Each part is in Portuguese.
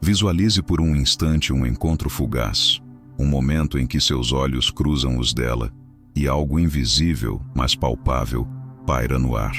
Visualize por um instante um encontro fugaz, um momento em que seus olhos cruzam os dela e algo invisível, mas palpável, paira no ar.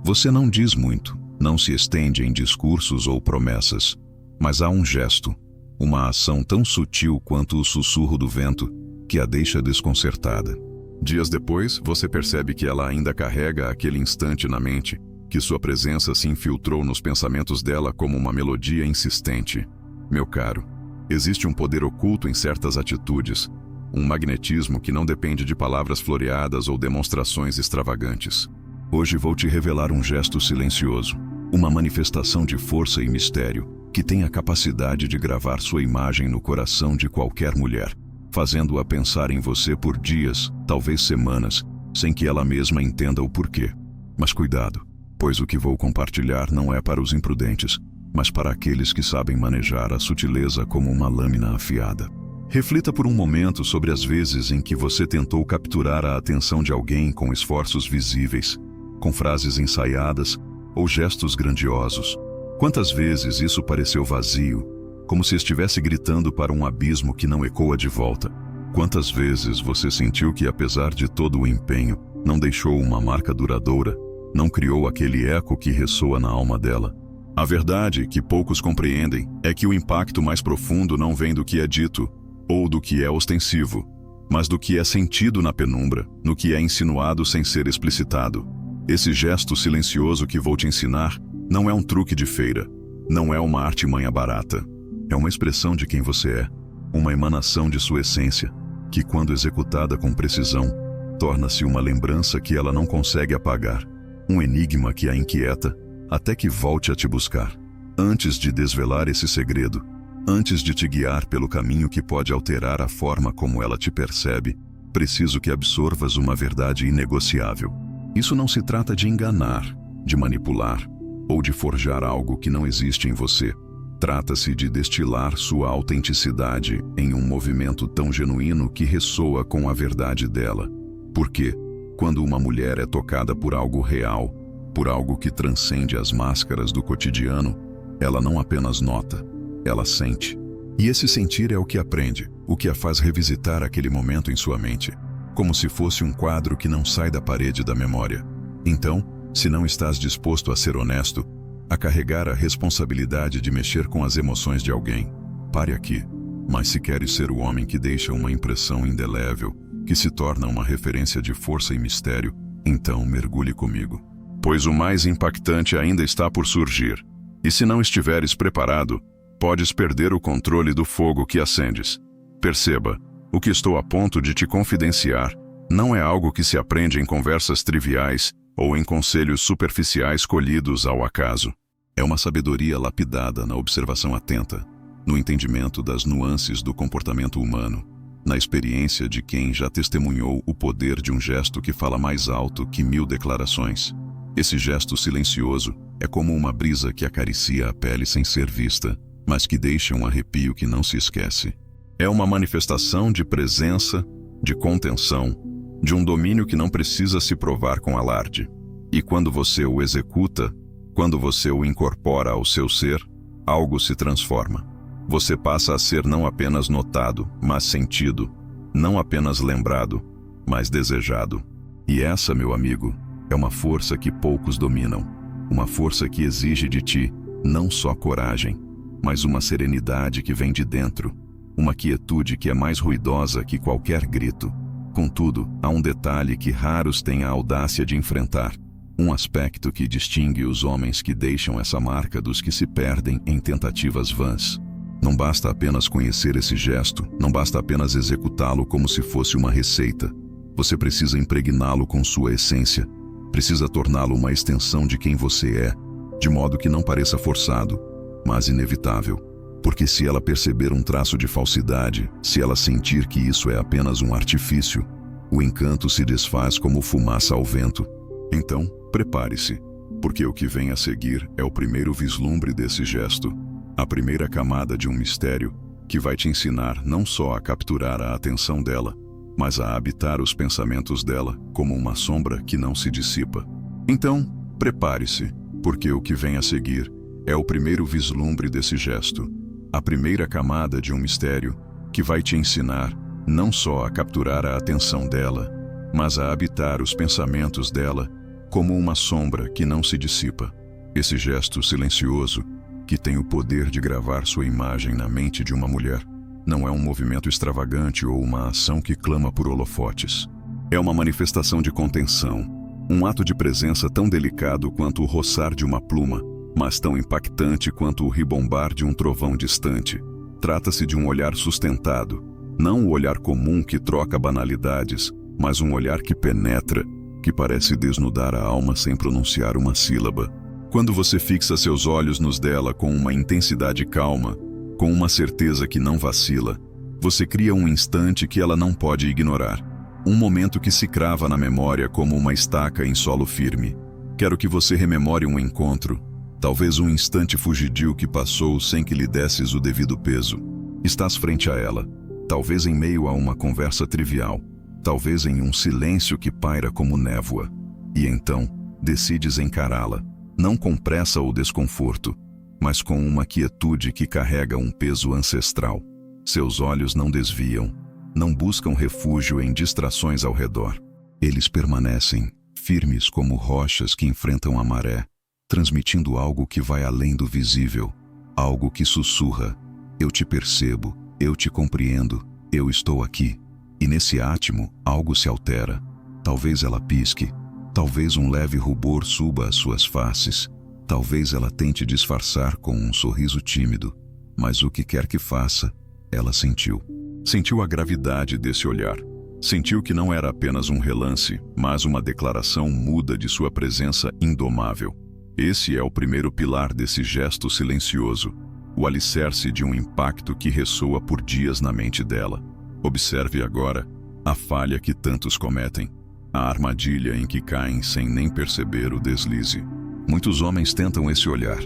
Você não diz muito, não se estende em discursos ou promessas, mas há um gesto, uma ação tão sutil quanto o sussurro do vento que a deixa desconcertada. Dias depois, você percebe que ela ainda carrega aquele instante na mente, que sua presença se infiltrou nos pensamentos dela como uma melodia insistente. Meu caro, existe um poder oculto em certas atitudes, um magnetismo que não depende de palavras floreadas ou demonstrações extravagantes. Hoje vou te revelar um gesto silencioso, uma manifestação de força e mistério, que tem a capacidade de gravar sua imagem no coração de qualquer mulher, fazendo-a pensar em você por dias, talvez semanas, sem que ela mesma entenda o porquê. Mas cuidado, pois o que vou compartilhar não é para os imprudentes, mas para aqueles que sabem manejar a sutileza como uma lâmina afiada. Reflita por um momento sobre as vezes em que você tentou capturar a atenção de alguém com esforços visíveis, com frases ensaiadas ou gestos grandiosos. Quantas vezes isso pareceu vazio, como se estivesse gritando para um abismo que não ecoa de volta? Quantas vezes você sentiu que, apesar de todo o empenho, não deixou uma marca duradoura, não criou aquele eco que ressoa na alma dela? A verdade, que poucos compreendem, é que o impacto mais profundo não vem do que é dito, ou do que é ostensivo, mas do que é sentido na penumbra, no que é insinuado sem ser explicitado. Esse gesto silencioso que vou te ensinar não é um truque de feira, não é uma artimanha barata. É uma expressão de quem você é, uma emanação de sua essência, que quando executada com precisão, torna-se uma lembrança que ela não consegue apagar, um enigma que a inquieta, até que volte a te buscar. Antes de desvelar esse segredo, antes de te guiar pelo caminho que pode alterar a forma como ela te percebe, preciso que absorvas uma verdade inegociável. Isso não se trata de enganar, de manipular, ou de forjar algo que não existe em você. Trata-se de destilar sua autenticidade em um movimento tão genuíno que ressoa com a verdade dela. Porque, quando uma mulher é tocada por algo real, por algo que transcende as máscaras do cotidiano, ela não apenas nota, ela sente. E esse sentir é o que aprende, o que a faz revisitar aquele momento em sua mente, como se fosse um quadro que não sai da parede da memória. Então, se não estás disposto a ser honesto, a carregar a responsabilidade de mexer com as emoções de alguém, pare aqui. Mas se queres ser o homem que deixa uma impressão indelével, que se torna uma referência de força e mistério, então mergulhe comigo. Pois o mais impactante ainda está por surgir. E se não estiveres preparado, podes perder o controle do fogo que acendes. Perceba, o que estou a ponto de te confidenciar não é algo que se aprende em conversas triviais ou em conselhos superficiais colhidos ao acaso. É uma sabedoria lapidada na observação atenta, no entendimento das nuances do comportamento humano, na experiência de quem já testemunhou o poder de um gesto que fala mais alto que 1000 declarações. Esse gesto silencioso é como uma brisa que acaricia a pele sem ser vista, mas que deixa um arrepio que não se esquece. É uma manifestação de presença, de contenção, de um domínio que não precisa se provar com alarde. E quando você o executa, quando você o incorpora ao seu ser, algo se transforma. Você passa a ser não apenas notado, mas sentido, não apenas lembrado, mas desejado. E essa, meu amigo, é uma força que poucos dominam, uma força que exige de ti não só coragem, mas uma serenidade que vem de dentro, uma quietude que é mais ruidosa que qualquer grito. Contudo, há um detalhe que raros têm a audácia de enfrentar, um aspecto que distingue os homens que deixam essa marca dos que se perdem em tentativas vãs. Não basta apenas conhecer esse gesto, não basta apenas executá-lo como se fosse uma receita. Você precisa impregná-lo com sua essência, precisa torná-lo uma extensão de quem você é, de modo que não pareça forçado, mas inevitável. Porque se ela perceber um traço de falsidade, se ela sentir que isso é apenas um artifício, o encanto se desfaz como fumaça ao vento. Então, prepare-se, porque o que vem a seguir é o primeiro vislumbre desse gesto, a primeira camada de um mistério que vai te ensinar não só a capturar a atenção dela, mas a habitar os pensamentos dela como uma sombra que não se dissipa. Então, prepare-se, porque o que vem a seguir é o primeiro vislumbre desse gesto, A primeira camada de um mistério que vai te ensinar não só a capturar a atenção dela, mas a habitar os pensamentos dela como uma sombra que não se dissipa. Esse gesto silencioso, que tem o poder de gravar sua imagem na mente de uma mulher, não é um movimento extravagante ou uma ação que clama por holofotes. É uma manifestação de contenção, um ato de presença tão delicado quanto o roçar de uma pluma, mas tão impactante quanto o ribombar de um trovão distante. Trata-se de um olhar sustentado, não o olhar comum que troca banalidades, mas um olhar que penetra, que parece desnudar a alma sem pronunciar uma sílaba. Quando você fixa seus olhos nos dela com uma intensidade calma, com uma certeza que não vacila, você cria um instante que ela não pode ignorar. Um momento que se crava na memória como uma estaca em solo firme. Quero que você rememore um encontro, talvez um instante fugidio que passou sem que lhe desses o devido peso. Estás frente a ela, talvez em meio a uma conversa trivial, talvez em um silêncio que paira como névoa. E então, decides encará-la, não com pressa ou desconforto, mas com uma quietude que carrega um peso ancestral. Seus olhos não desviam, não buscam refúgio em distrações ao redor. Eles permanecem, firmes como rochas que enfrentam a maré, transmitindo algo que vai além do visível, algo que sussurra: eu te percebo, eu te compreendo, eu estou aqui. E nesse átimo, algo se altera. Talvez ela pisque, talvez um leve rubor suba às suas faces, talvez ela tente disfarçar com um sorriso tímido, mas o que quer que faça, ela sentiu. Sentiu a gravidade desse olhar. Sentiu que não era apenas um relance, mas uma declaração muda de sua presença indomável. Esse é o primeiro pilar desse gesto silencioso, o alicerce de um impacto que ressoa por dias na mente dela. Observe agora a falha que tantos cometem, a armadilha em que caem sem nem perceber o deslize. Muitos homens tentam esse olhar,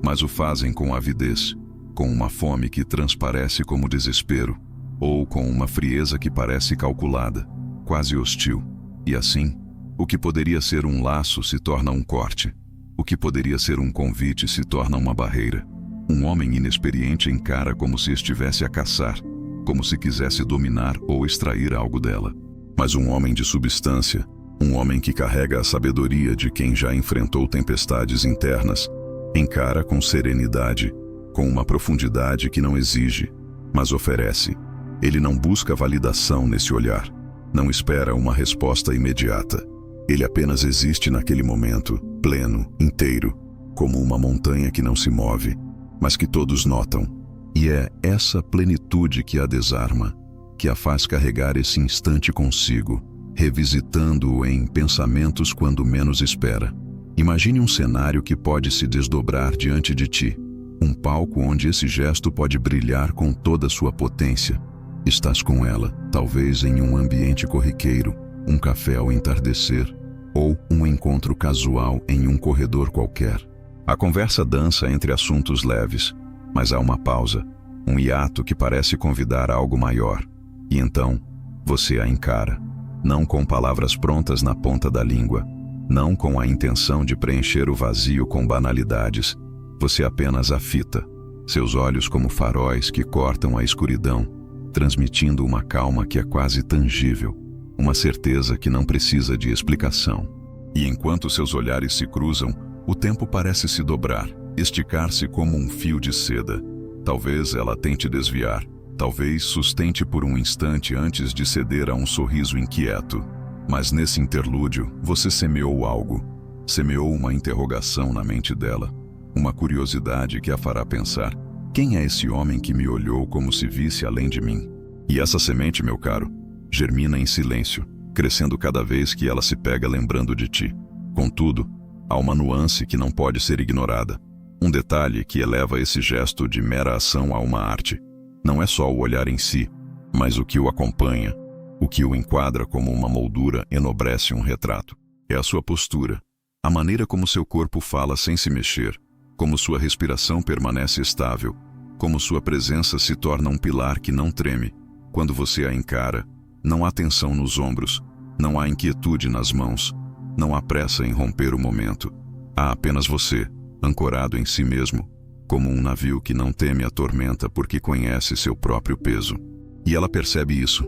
mas o fazem com avidez, com uma fome que transparece como desespero, ou com uma frieza que parece calculada, quase hostil. E assim, o que poderia ser um laço se torna um corte. O que poderia ser um convite se torna uma barreira. Um homem inexperiente encara como se estivesse a caçar, como se quisesse dominar ou extrair algo dela. Mas um homem de substância, um homem que carrega a sabedoria de quem já enfrentou tempestades internas, encara com serenidade, com uma profundidade que não exige, mas oferece. Ele não busca validação nesse olhar, não espera uma resposta imediata. Ele apenas existe naquele momento, pleno, inteiro, como uma montanha que não se move, mas que todos notam. E é essa plenitude que a desarma, que a faz carregar esse instante consigo, revisitando-o em pensamentos quando menos espera. Imagine um cenário que pode se desdobrar diante de ti, um palco onde esse gesto pode brilhar com toda a sua potência. Estás com ela, talvez em um ambiente corriqueiro, um café ao entardecer, ou um encontro casual em um corredor qualquer. A conversa dança entre assuntos leves, mas há uma pausa, um hiato que parece convidar a algo maior. E então, você a encara, não com palavras prontas na ponta da língua, não com a intenção de preencher o vazio com banalidades. Você apenas a fita, seus olhos como faróis que cortam a escuridão, transmitindo uma calma que é quase tangível, uma certeza que não precisa de explicação. E enquanto seus olhares se cruzam, o tempo parece se dobrar, esticar-se como um fio de seda. Talvez ela tente desviar, talvez sustente por um instante antes de ceder a um sorriso inquieto. Mas nesse interlúdio, você semeou algo. Semeou uma interrogação na mente dela, uma curiosidade que a fará pensar: quem é esse homem que me olhou como se visse além de mim? E essa semente, meu caro, germina em silêncio, crescendo cada vez que ela se pega lembrando de ti. Contudo, há uma nuance que não pode ser ignorada. Um detalhe que eleva esse gesto de mera ação a uma arte. Não é só o olhar em si, mas o que o acompanha, o que o enquadra como uma moldura enobrece um retrato. É a sua postura, a maneira como seu corpo fala sem se mexer, como sua respiração permanece estável, como sua presença se torna um pilar que não treme. Quando você a encara, não há tensão nos ombros, não há inquietude nas mãos, não há pressa em romper o momento. Há apenas você, ancorado em si mesmo, como um navio que não teme a tormenta porque conhece seu próprio peso. E ela percebe isso,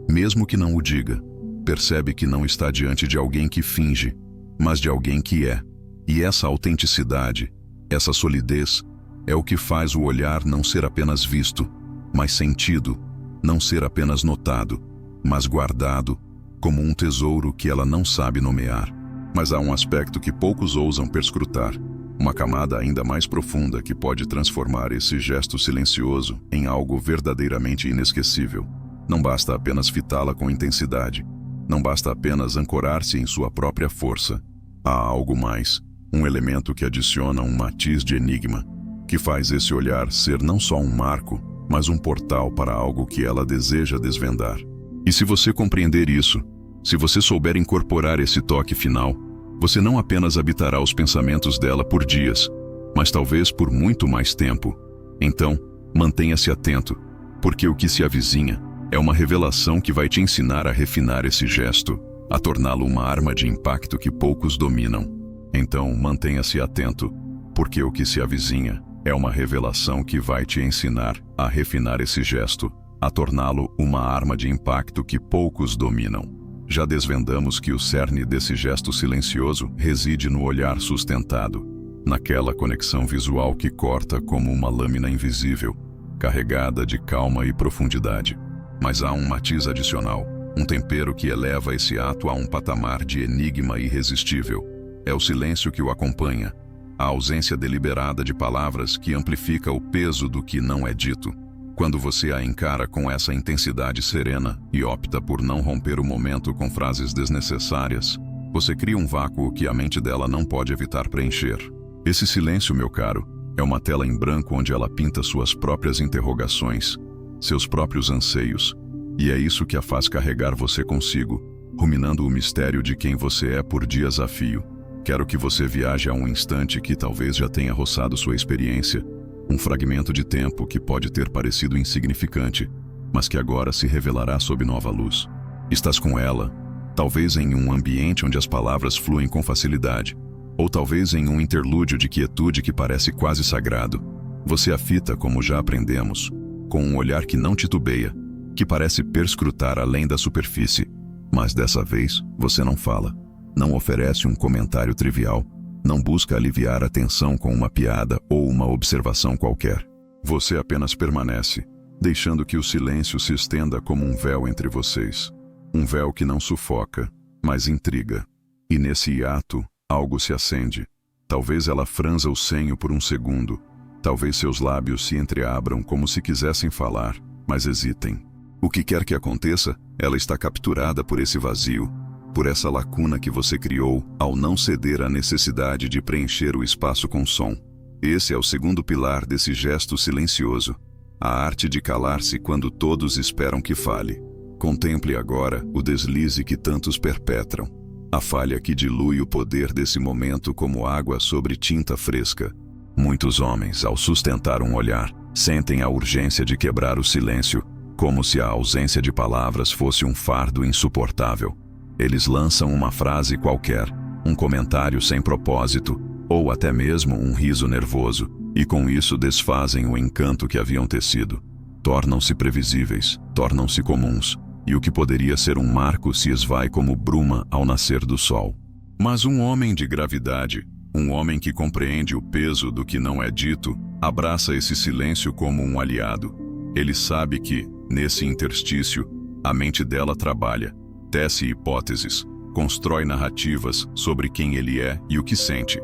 mesmo que não o diga. Percebe que não está diante de alguém que finge, mas de alguém que é. E essa autenticidade, essa solidez, é o que faz o olhar não ser apenas visto, mas sentido, não ser apenas notado, mas guardado, como um tesouro que ela não sabe nomear. Mas há um aspecto que poucos ousam perscrutar, uma camada ainda mais profunda que pode transformar esse gesto silencioso em algo verdadeiramente inesquecível. Não basta apenas fitá-la com intensidade, não basta apenas ancorar-se em sua própria força. Há algo mais, um elemento que adiciona um matiz de enigma, que faz esse olhar ser não só um marco, mas um portal para algo que ela deseja desvendar. E se você compreender isso, se você souber incorporar esse toque final, você não apenas habitará os pensamentos dela por dias, mas talvez por muito mais tempo. Então, mantenha-se atento, porque o que se avizinha é uma revelação que vai te ensinar a refinar esse gesto, a torná-lo uma arma de impacto que poucos dominam. Então, mantenha-se atento, porque o que se avizinha é uma revelação que vai te ensinar a refinar esse gesto, a torná-lo uma arma de impacto que poucos dominam. Já desvendamos que o cerne desse gesto silencioso reside no olhar sustentado, naquela conexão visual que corta como uma lâmina invisível, carregada de calma e profundidade. Mas há um matiz adicional, um tempero que eleva esse ato a um patamar de enigma irresistível. É o silêncio que o acompanha, a ausência deliberada de palavras que amplifica o peso do que não é dito. Quando você a encara com essa intensidade serena e opta por não romper o momento com frases desnecessárias, você cria um vácuo que a mente dela não pode evitar preencher. Esse silêncio, meu caro, é uma tela em branco onde ela pinta suas próprias interrogações, seus próprios anseios, e é isso que a faz carregar você consigo, ruminando o mistério de quem você é por dias a fio. Quero que você viaje a um instante que talvez já tenha roçado sua experiência, um fragmento de tempo que pode ter parecido insignificante, mas que agora se revelará sob nova luz. Estás com ela, talvez em um ambiente onde as palavras fluem com facilidade, ou talvez em um interlúdio de quietude que parece quase sagrado. Você a fita, como já aprendemos, com um olhar que não titubeia, que parece perscrutar além da superfície, mas dessa vez você não fala, não oferece um comentário trivial, não busca aliviar a tensão com uma piada ou uma observação qualquer. Você apenas permanece, deixando que o silêncio se estenda como um véu entre vocês. Um véu que não sufoca, mas intriga. E nesse hiato, algo se acende. Talvez ela franza o senho por um segundo. Talvez seus lábios se entreabram como se quisessem falar, mas hesitem. O que quer que aconteça, ela está capturada por esse vazio, por essa lacuna que você criou ao não ceder à necessidade de preencher o espaço com som. Esse é o segundo pilar desse gesto silencioso, a arte de calar-se quando todos esperam que fale. Contemple agora o deslize que tantos perpetram, a falha que dilui o poder desse momento como água sobre tinta fresca. Muitos homens, ao sustentar um olhar, sentem a urgência de quebrar o silêncio, como se a ausência de palavras fosse um fardo insuportável. Eles lançam uma frase qualquer, um comentário sem propósito, ou até mesmo um riso nervoso, e com isso desfazem o encanto que haviam tecido. Tornam-se previsíveis, tornam-se comuns, e o que poderia ser um marco se esvai como bruma ao nascer do sol. Mas um homem de gravidade, um homem que compreende o peso do que não é dito, abraça esse silêncio como um aliado. Ele sabe que, nesse interstício, a mente dela trabalha, tece hipóteses, constrói narrativas sobre quem ele é e o que sente.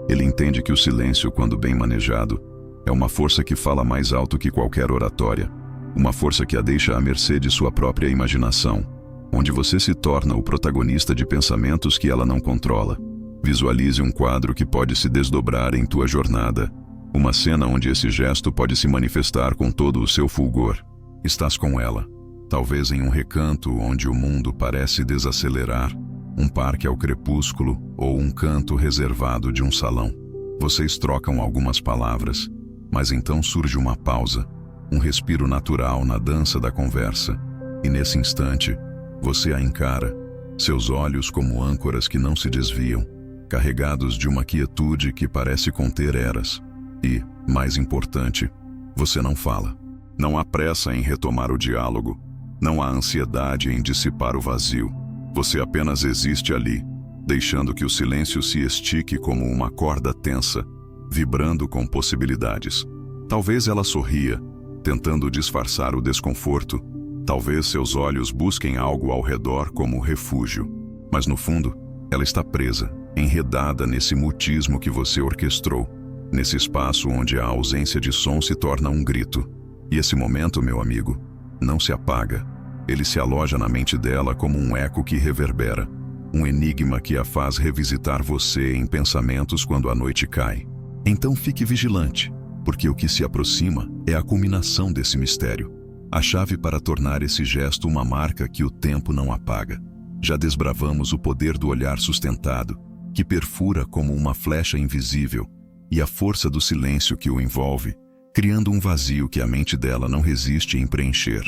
Ele entende que o silêncio, quando bem manejado, é uma força que fala mais alto que qualquer oratória, uma força que a deixa à mercê de sua própria imaginação, onde você se torna o protagonista de pensamentos que ela não controla. Visualize um quadro que pode se desdobrar em tua jornada, uma cena onde esse gesto pode se manifestar com todo o seu fulgor. Estás com ela, talvez em um recanto onde o mundo parece desacelerar, um parque ao crepúsculo ou um canto reservado de um salão. Vocês trocam algumas palavras, mas então surge uma pausa, um respiro natural na dança da conversa, e nesse instante, você a encara, seus olhos como âncoras que não se desviam, carregados de uma quietude que parece conter eras. E, Mais importante, você não fala. Não há pressa em retomar o diálogo. Não há ansiedade em dissipar o vazio. Você apenas existe ali, deixando que o silêncio se estique como uma corda tensa, vibrando com possibilidades. Talvez ela sorria, tentando disfarçar o desconforto. Talvez seus olhos busquem algo ao redor como refúgio. Mas no fundo, ela está presa, enredada nesse mutismo que você orquestrou, nesse espaço onde a ausência de som se torna um grito. E esse momento, meu amigo, não se apaga. Ele se aloja na mente dela como um eco que reverbera, um enigma que a faz revisitar você em pensamentos quando a noite cai. Então fique vigilante, porque o que se aproxima é a culminação desse mistério, a chave para tornar esse gesto uma marca que o tempo não apaga. Já desbravamos o poder do olhar sustentado, que perfura como uma flecha invisível, e a força do silêncio que o envolve, criando um vazio que a mente dela não resiste em preencher.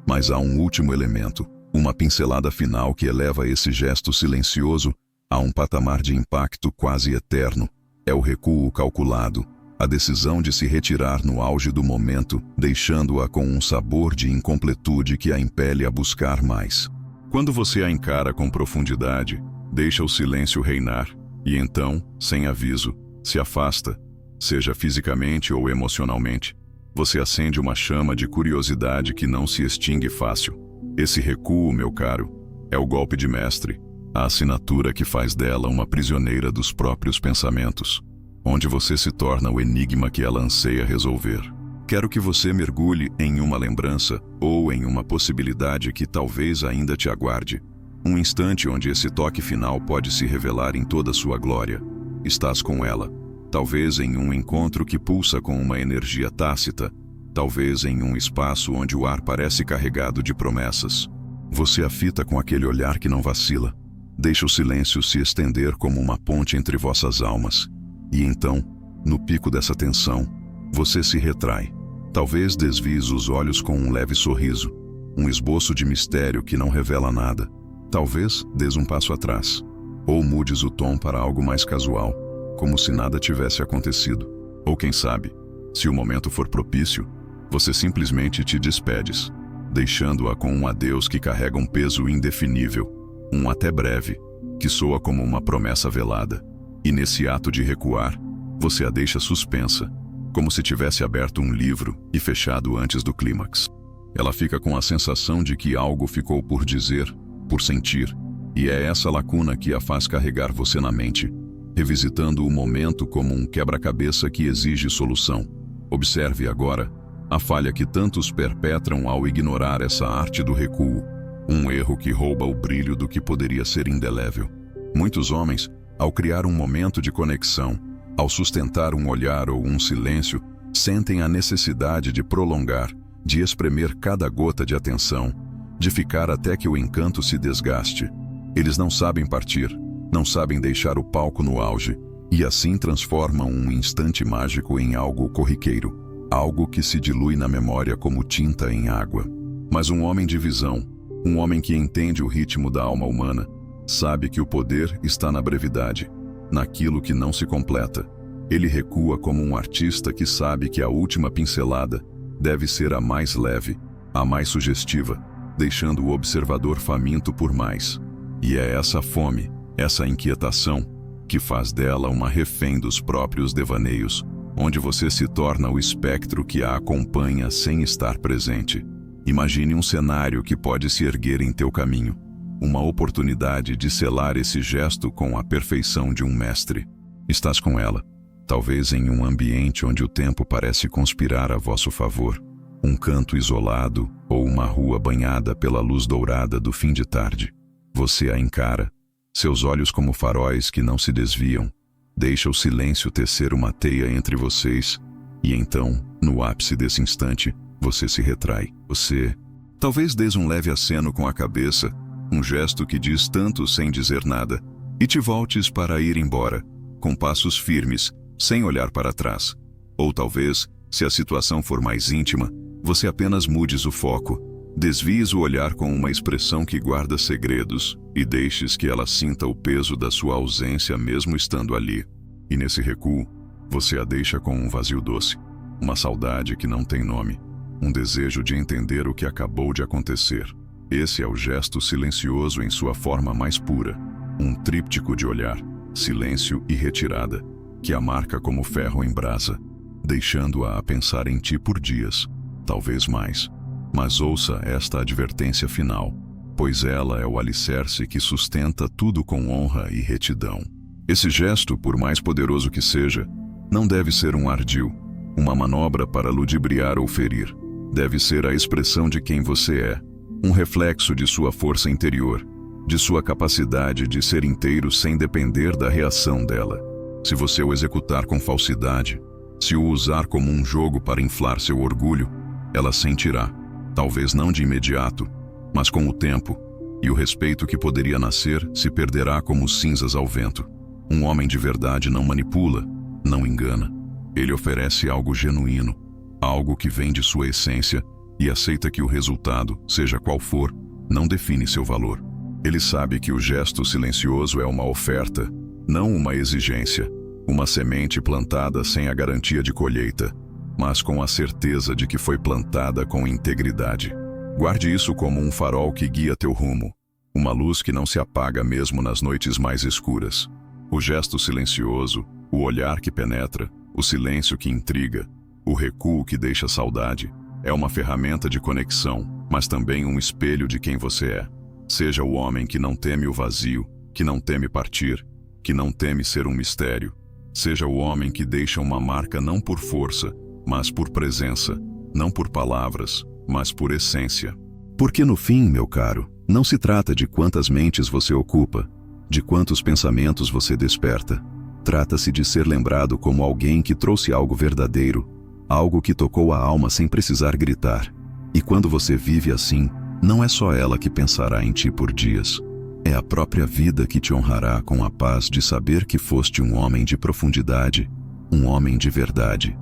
Mas há um último elemento, uma pincelada final que eleva esse gesto silencioso a um patamar de impacto quase eterno. É o recuo calculado, a decisão de se retirar no auge do momento, deixando-a com um sabor de incompletude que a impele a buscar mais. Quando você a encara com profundidade, deixa o silêncio reinar, e então, sem aviso, se afasta, seja fisicamente ou emocionalmente. Você acende uma chama de curiosidade que não se extingue fácil. Esse recuo, meu caro, é o golpe de mestre, a assinatura que faz dela uma prisioneira dos próprios pensamentos, onde você se torna o enigma que ela anseia resolver. Quero que você mergulhe em uma lembrança ou em uma possibilidade que talvez ainda te aguarde. Um instante onde esse toque final pode se revelar em toda sua glória. Estás com ela, talvez em um encontro que pulsa com uma energia tácita, talvez em um espaço onde o ar parece carregado de promessas. Você a fita com aquele olhar que não vacila. Deixa o silêncio se estender como uma ponte entre vossas almas. E então, no pico dessa tensão, você se retrai. Talvez desvies os olhos com um leve sorriso, um esboço de mistério que não revela nada. Talvez des um passo atrás, ou mudes o tom para algo mais casual, como se nada tivesse acontecido. Ou quem sabe, se o momento for propício, você simplesmente te despedes, deixando-a com um adeus que carrega um peso indefinível, um até breve, que soa como uma promessa velada. E nesse ato de recuar, você a deixa suspensa, como se tivesse aberto um livro e fechado antes do clímax. Ela fica com a sensação de que algo ficou por dizer, por sentir, e é essa lacuna que a faz carregar você na mente, revisitando o momento como um quebra-cabeça que exige solução. Observe agora a falha que tantos perpetram ao ignorar essa arte do recuo, um erro que rouba o brilho do que poderia ser indelével. Muitos homens, ao criar um momento de conexão, ao sustentar um olhar ou um silêncio, sentem a necessidade de prolongar, de espremer cada gota de atenção, de ficar até que o encanto se desgaste. Eles não sabem partir, não sabem deixar o palco no auge, e assim transformam um instante mágico em algo corriqueiro, algo que se dilui na memória como tinta em água. Mas um homem de visão, um homem que entende o ritmo da alma humana, sabe que o poder está na brevidade, naquilo que não se completa. Ele recua como um artista que sabe que a última pincelada deve ser a mais leve, a mais sugestiva, deixando o observador faminto por mais. E é essa fome, essa inquietação, que faz dela uma refém dos próprios devaneios, onde você se torna o espectro que a acompanha sem estar presente. Imagine um cenário que pode se erguer em teu caminho, uma oportunidade de selar esse gesto com a perfeição de um mestre. Estás com ela, talvez em um ambiente onde o tempo parece conspirar a vosso favor, um canto isolado ou uma rua banhada pela luz dourada do fim de tarde. Você a encara, seus olhos como faróis que não se desviam, deixa o silêncio tecer uma teia entre vocês, e então, no ápice desse instante, você se retrai. Você, talvez des um leve aceno com a cabeça, um gesto que diz tanto sem dizer nada, e te voltes para ir embora, com passos firmes, sem olhar para trás. Ou talvez, se a situação for mais íntima, você apenas mudes o foco, desvies o olhar com uma expressão que guarda segredos, e deixes que ela sinta o peso da sua ausência mesmo estando ali. E nesse recuo, você a deixa com um vazio doce. uma saudade que não tem nome, um desejo de entender o que acabou de acontecer. Esse é o gesto silencioso em sua forma mais pura, um tríptico de olhar, silêncio e retirada, que a marca como ferro em brasa, deixando-a a pensar em ti por dias, talvez mais. Mas ouça esta advertência final, pois ela é o alicerce que sustenta tudo com honra e retidão. Esse gesto, por mais poderoso que seja, não deve ser um ardil, uma manobra para ludibriar ou ferir. Deve ser a expressão de quem você é, um reflexo de sua força interior, de sua capacidade de ser inteiro sem depender da reação dela. Se você o executar com falsidade, se o usar como um jogo para inflar seu orgulho, ela sentirá, talvez não de imediato, mas com o tempo, e o respeito que poderia nascer se perderá como cinzas ao vento. Um homem de verdade não manipula, não engana. Ele oferece algo genuíno, algo que vem de sua essência e aceita que o resultado, seja qual for, não define seu valor. Ele sabe que o gesto silencioso é uma oferta, não uma exigência, uma semente plantada sem a garantia de colheita, mas com a certeza de que foi plantada com integridade. Guarde isso como um farol que guia teu rumo, uma luz que não se apaga mesmo nas noites mais escuras. O gesto silencioso, o olhar que penetra, o silêncio que intriga, o recuo que deixa saudade, é uma ferramenta de conexão, mas também um espelho de quem você é. Seja o homem que não teme o vazio, que não teme partir, que não teme ser um mistério. Seja o homem que deixa uma marca não por força, mas por presença, não por palavras, mas por essência. Porque no fim, meu caro, não se trata de quantas mentes você ocupa, de quantos pensamentos você desperta. Trata-se de ser lembrado como alguém que trouxe algo verdadeiro, algo que tocou a alma sem precisar gritar. E quando você vive assim, não é só ela que pensará em ti por dias. É a própria vida que te honrará com a paz de saber que foste um homem de profundidade, um homem de verdade.